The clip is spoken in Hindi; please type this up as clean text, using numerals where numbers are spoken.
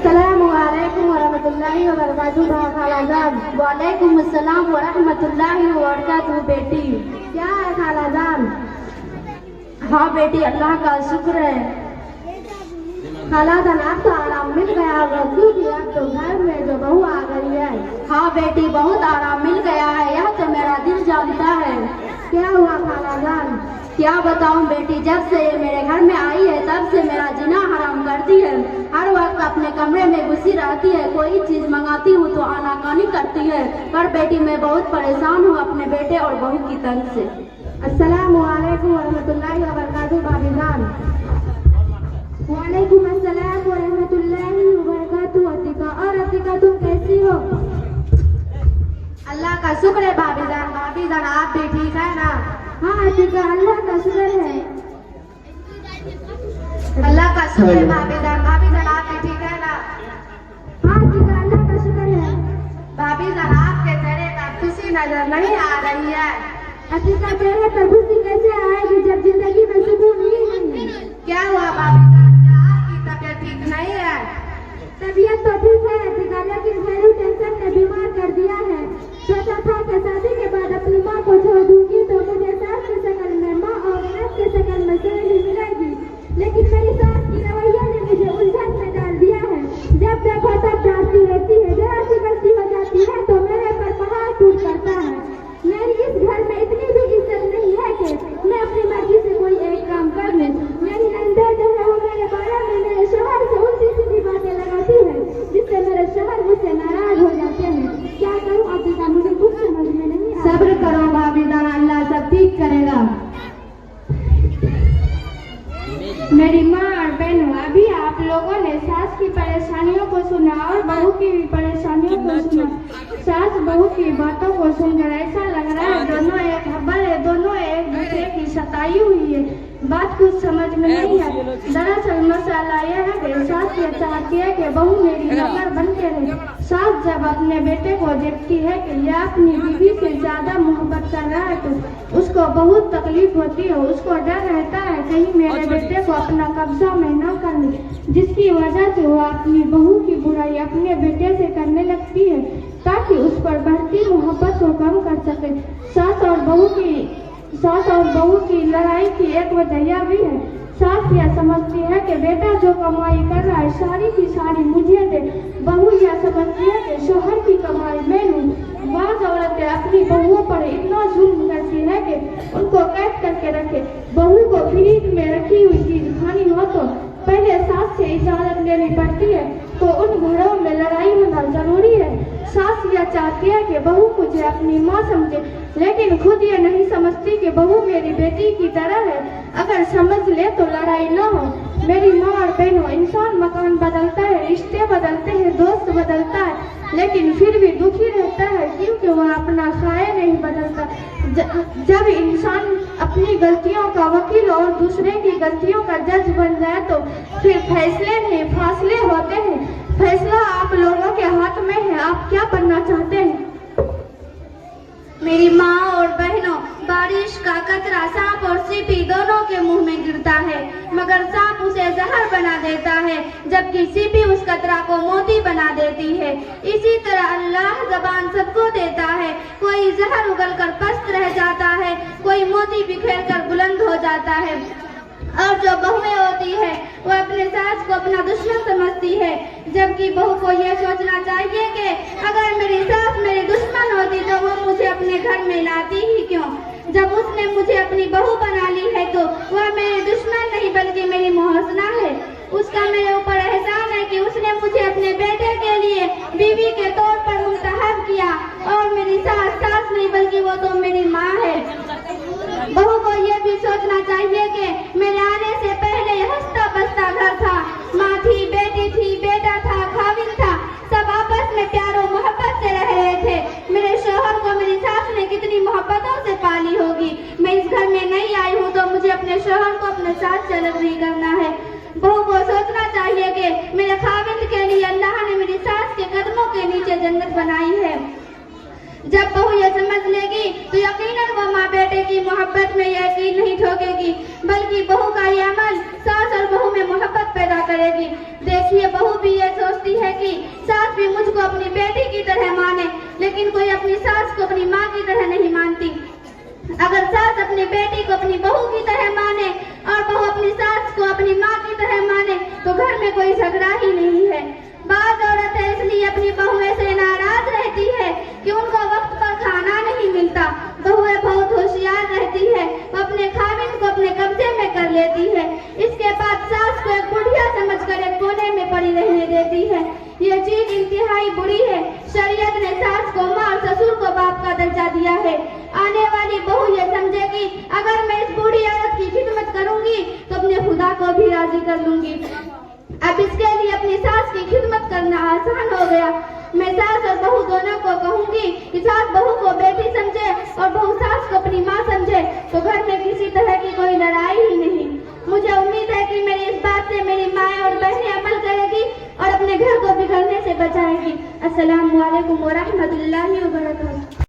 अस्सलामुअलैकुम वरहमतुल्लाहि वबरकातुहू खालाजान। वालेकुम अस्सलाम वरहमतुल्लाहि वबरकातुहू। बेटी क्या है खालाजान? हाँ बेटी, अल्लाह का शुक्र है। खालाजान आपको आराम मिल गया होगा क्योंकि अब तो घर में जो बहू आ गई है। हाँ बेटी, बहुत आराम मिल गया है, यह तो मेरा दिल जानता है। क्या हुआ खालाजान? क्या बताऊं बेटी, जब से ये मेरे घर में आई है तब से मेरा जीना हराम करती है। हर वक्त अपने कमरे में घुसी रहती है, कोई चीज मंगाती हूँ तो आनाकानी करती है। पर बेटी मैं बहुत परेशान हूँ अपने बेटे और बहू की तंग से। अस्सलामुअलैकुम वरहमतुल्लाहि वबरकातुहू भाभीजान। वालेकुम अस्सलाम वरहमतुल्लाहि वबरकातुहू अतिका। और अतिका तुम कैसी हो? अल्लाह का शुक्र है भाभीजान। भाभीजान आप भी ठीक है ना? हाँ अतिका, अल्लाह का शुक्र है। अल्लाह का शुक्र है भाभीजान। भाभीजान आप भी ठीक है ना? हाँ अतिका, अल्लाह का शुक्र है। भाभीजान आपके चेहरे पर खुशी नजर नहीं आ रही है। अतिका चेहरे पर खुशी कैसे आएगी जब जिंदगी में सुकून ही नहीं? क्या हुआ भाभीजान, क्या आपकी तबीयत ठीक नहीं है? तबीयत तो ठीक है अतिका, लेकिन घरेलू टेंशन ने बीमार कर दिया है। सोचा था कि शादी के बाद अपनी माँ को छोड़ दूंगी तो मुझे सास की शक्ल में माँ और नस की शक्ल में सहेली मिलेगी, लेकिन मेरी सास की रवैया ने मुझे उलझन में डाल दिया है। जब देखो तब डांटती रहती है, जरा सी गलती हो जाती है तो मेरे पर पहाड़ टूट पड़ता है। मेरी इस घर में इतनी भी इज्जत नहीं है कि मैं अपनी मर्जी से कोई एक काम कर लूं। मेरी नंदे जो है वो मेरे बारे में मेरे शोहर से उल्टी सीधी बातें लगाती है, जिससे मेरे शोहर मुझसे नाराज हो जाते हैं। क्या करूं अतिका, मुझे कुछ समझ में नहीं आता। सब्र करो भाभीजान, अल्लाह सब ठीक करेगा। मेरी माँ और बहनों, अभी आप लोगों ने सास की परेशानियों को सुना और बहू की भी परेशानियों को सुना। सास बहू की बातों को सुनकर ऐसा लग रहा है दोनों एक हब्बल है, दोनों एक दूसरे की सताई हुई है। बात कुछ समझ में नहीं है। दरअसल मसाला यह है कि सास ये चाहती है कि बहू मेरी नौकर बन के रहे। सास जब अपने बेटे को देखती है कि यह अपनी बीवी से ज्यादा मोहब्बत कर रहा है तो उसको बहुत तकलीफ होती है। उसको डर रहता है कहीं मेरे बेटे को अपना कब्जा में न कर ले, जिसकी वजह से वो अपनी बहू की बुराई अपने बेटे से करने लगती है ताकि उस पर बढ़ती मोहब्बत को कम कर सके। सास और बहू की लड़ाई की एक वजह यह भी है, सास यह समझती है कि बेटा जो कमाई कर रहा है सारी की सारी मुझे दे। बहू यह समझती है कि शोहर की कमाई मैं लूं। बाज़ औरतें अपनी बहुओं पर इतना जुल्म करती है कि उनको कैद करके रखे। बहू को फ्रिज में रखी हुई चीज खानी हो तो पहले सास से इजाजत लेनी पड़ती है, तो उन घरों में लड़ाई होना जरूरी है। सास यह चाहती है कि बहू मुझे अपनी माँ समझे, लेकिन खुद ये नहीं समझती कि बहू मेरी बेटी की तरह है। अगर समझ ले तो लड़ाई न हो। मेरी माँ और बहनों, इंसान मकान बदलता है, रिश्ते बदलते हैं, दोस्त बदलता है, लेकिन फिर भी दुखी रहता है क्योंकि वह अपना साया नहीं बदलता। जब इंसान अपनी गलतियों का वकील और दूसरे की गलतियों का जज बन जाए तो फिर फैसले नहीं फासले होते हैं। फैसला आप लोगों के हाथ में है, आप क्या बनना चाहते हैं? मेरी माँ और बहनों, बारिश का कतरा सांप और सीपी दोनों के मुंह में गिरता है, मगर सांप उसे जहर बना देता है जबकि सीपी उस कतरा को मोती बना देती है। इसी तरह अल्लाह ज़बान सबको देता है, कोई जहर उगल कर पस्त रह जाता है, कोई मोती बिखेर कर बुलंद हो जाता है। और जो बहुएं होती है वो अपने सास को अपना दुश्मन समझती है, जबकि बहू को यह सोचना चाहिए कि अगर मेरी सास मेरी दुश्मन होती तो वो मुझे अपने घर में लाती ही क्यों। जब उसने मुझे अपनी बहू बना ली है तो वह मेरी दुश्मन नहीं बल्कि मेरी मोहसना है। उसका मेरे ऊपर एहसान है कि उसने मुझे अपने बेटे के लिए बीवी के तौर पर मुंतखब किया, और मेरी सास नहीं बल्कि वो तो मेरी माँ है। बहू को यह भी सोचना चाहिए कि मेरे आने से पहले हंसता बसता घर था, माँ थी, बेटी थी, बेटा था, खाविन था, सब आपस में प्यार और मोहब्बत से रह रहे थे। मेरे शोहर को मेरी सास ने कितनी मोहब्बतों से पाली होगी। मैं इस घर में नहीं आई हूँ तो मुझे अपने शोहर को अपने साथ से अलग नहीं करना है। बहू को सोचना चाहिए कि मेरे खाविंद के लिए अल्लाह ने मेरी सास के कदमों के नीचे जन्नत बनाई है। जब बहू यह समझ लेगी तो यकीनन वो माँ बेटे की मोहब्बत में यकीन नहीं ठोकेगी, बल्कि बहू का ये अमल सास और बहू में मोहब्बत पैदा करेगी। देखिए बहू भी ये सोचती अपनी बेटी की तरह माने, लेकिन कोई अपनी सास को अपनी माँ की तरह नहीं मानती। अगर सास अपनी बेटी को अपनी बहू की तरह माने और बहू अपनी सास को अपनी माँ की तरह माने तो घर में कोई झगड़ा ही नहीं है। बात औरतें इसलिए अपनी बहुएं से नाराज रहती है कि उनको वक्त पर खाना नहीं मिलता। बहुएं बहुत होशियार रहती है, वो अपने खाविंद को अपने कब्जे में कर लेती है। इसके बाद सास को एक बुढ़िया समझकर एक कोने में पड़ी रहने देती है। ये चीज इंतहाई बुरी है। शरीयत ने सास को माँ और ससुर को बाप का दर्जा दिया है। आने वाली बहू ये समझेगी अगर मैं इस बूढ़ी औरत की खिदमत करूंगी तो अपने खुदा को भी राजी कर लूंगी। अब इसके लिए अपनी सास की खिदमत करना आसान हो गया। मैं सास और बहू दोनों को कहूंगी कि सास बहू को बेटी समझे और बहू सास को अपनी माँ समझे तो घर में किसी तरह की कोई लड़ाई ही नहीं। मुझे उम्मीद है कि मेरी इस बात से मेरी माएँ और बहनें अमल करेगी और अपने घर को बिगड़ने से बचाएगी। अस्सलामु अलैकुम व रहमतुल्लाहि व बरकातहू।